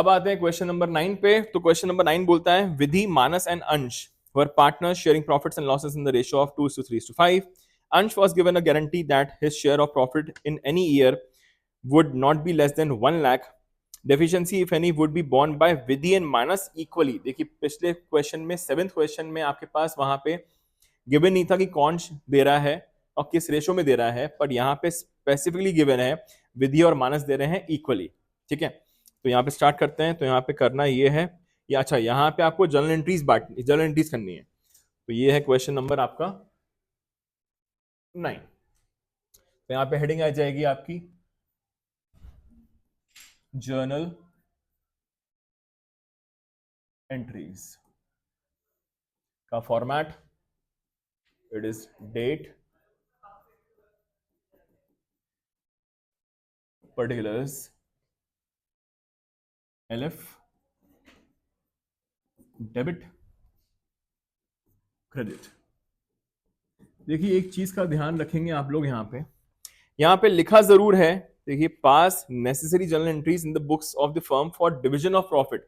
अब आते हैं क्वेश्चन नंबर 9 पे। तो क्वेश्चन नंबर 9 बोलता है विधि, मानस एंड अंश were partners sharing profits and losses in the ratio of 2:3:5. Ansh was given a guarantee that his share of profit in any year would not be less than 1 lakh. Deficiency, if any, would be borne by Vidhi and Manas equally. देखिए पिछले question में, 7th question में आपके पास वहां पे given नहीं था कि कौन दे रहा है और किस रेशो में दे रहा है, पर यहाँ पे स्पेसिफिकली गिवन है विधि और मानस दे रहे हैं इक्वली। ठीक है, तो यहाँ पे स्टार्ट करते हैं। तो यहाँ पे करना ये है, या अच्छा यहाँ पे आपको जर्नल एंट्रीज करनी है। तो ये है क्वेश्चन नंबर आपका 9। तो यहाँ पे हेडिंग आ जाएगी आपकी जर्नल एंट्रीज का format, it is date, particulars, LF, debit, credit. देखिए एक चीज का ध्यान रखेंगे आप लोग, यहाँ पे लिखा जरूर है, देखिए पास necessary journal entries in the books of the firm for division of profit.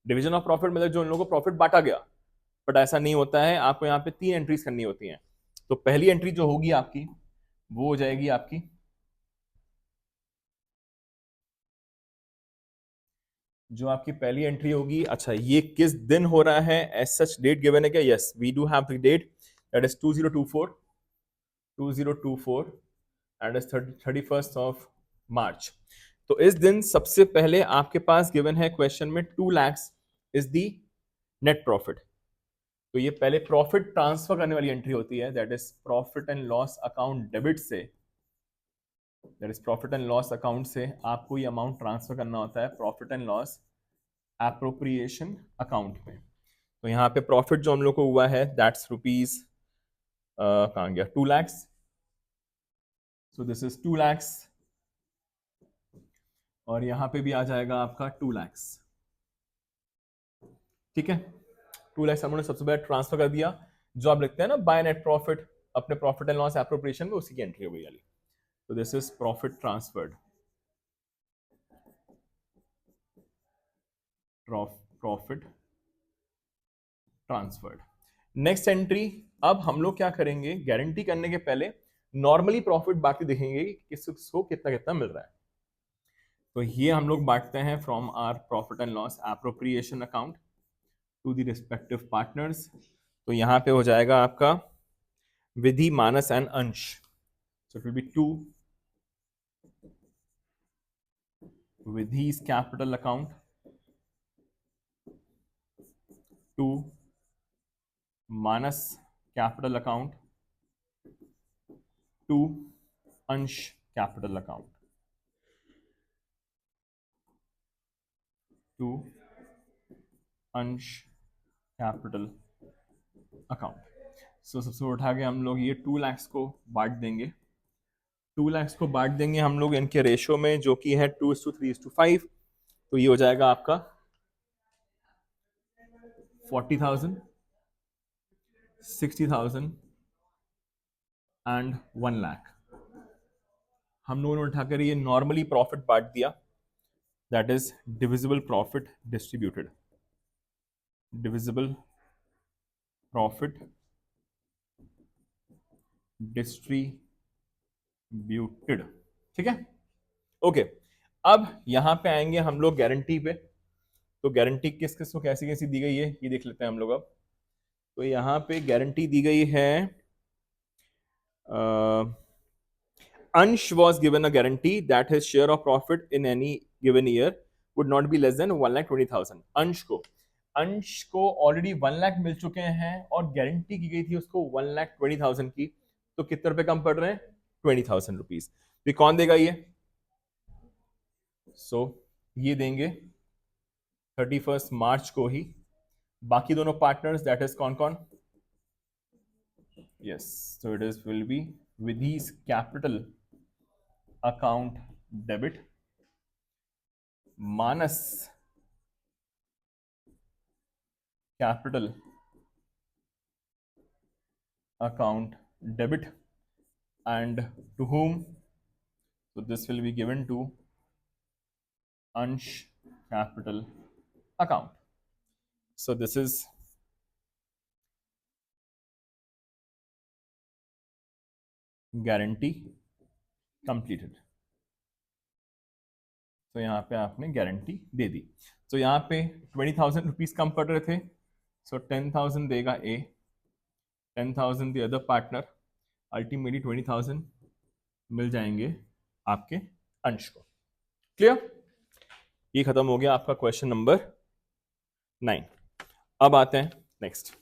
Division of profit मतलब जो इन लोगों को प्रॉफिट बांटा गया, बट ऐसा नहीं होता है। आपको यहाँ पे 3 एंट्रीज करनी होती हैं। तो पहली एंट्री जो होगी आपकी, वो हो जाएगी आपकी जो आपकी पहली एंट्री होगी। अच्छा ये किस दिन हो रहा है, एज सच डेट गिवन है क्या? Yes, we do have the date, that is 2024 and is 31st of March. तो इस दिन सबसे पहले आपके पास गिवन है क्वेश्चन में 2 lakhs is the net profit. तो ये पहले प्रॉफिट ट्रांसफर करने वाली एंट्री होती है, that is profit and loss account debit से, that is profit and loss account से आपको ये अमाउंट ट्रांसफर करना होता है profit and loss appropriation account में। तो यहाँ पे प्रॉफिट जो हम लोग को हुआ है दैट्स रुपीज कहाँ गया, 2 lakhs। So this is 2 lakhs और यहाँ पे भी आ जाएगा आपका 2 lakhs। ठीक है, 2 lakhs हमने सबसे पहले ट्रांसफर कर दिया, जो आप लिखते हैं ना बाय नेट प्रॉफिट अपने प्रॉफिट एंड लॉस एप्रोप्रिएशन में, उसी की एंट्री हो गई वाली। तो this is profit transferred, profit transferred. Next entry, अब हम लोग क्या करेंगे, गारंटी करने के पहले नॉर्मली प्रॉफिट बाकी देखेंगे कि किसको कितना कितना मिल रहा है। तो ये हम लोग बांटते हैं from our profit and loss appropriation account to the respective partners. तो यहां पे हो जाएगा आपका विधि, Manas and Ansh. So it will be 2 Vidhi's capital account, 2 Manas capital account, 2 Ansh capital account, 2 Ansh capital account. सो सबसे उठा के हम लोग ये 2 lakhs को बांट देंगे, 2 lakhs को बांट देंगे हम लोग इनके रेशो में, जो कि है 2:3:5। तो ये हो जाएगा आपका 40,000, 60,000 एंड 1 lakh। हम लोगों ने उठाकर ये नॉर्मली प्रॉफिट बांट दिया, that is divisible profit distributed, divisible profit distributed. ठीक है, ओके। अब यहां पे आएंगे हम लोग गारंटी पे। तो गारंटी किस किस को कैसी कैसी दी गई है ये देख लेते हैं हम लोग अब। तो यहाँ पे गारंटी दी गई है, अंश was given a guarantee that his share of profit in any given year would not be less than 1,20,000। अंश को ऑलरेडी 1 लाख मिल चुके हैं और गारंटी की गई थी उसको 1,20,000 की। तो कितने रुपए कम पड़ रहे हैं, 20,000 रुपीज। तो कौन देगा ये? सो ये देंगे 31st मार्च को ही। बाकी दोनों पार्टनर्स दैट इज कौन कौन? Yes, so it is will be Vidhi's capital account debit, Manas capital account debit, and to whom? So this will be given to Ansh capital account. So this is guarantee completed. तो यहाँ पे आपने guarantee दे दी. तो यहाँ पे 20,000 rupees कम पड़ रहे थे, सो 10,000 देगा ए, 10,000 द अदर पार्टनर, अल्टीमेटली 20,000 मिल जाएंगे आपके अंश को. क्लियर? ये खत्म हो गया आपका क्वेश्चन नंबर 9. अब आते हैं नेक्स्ट.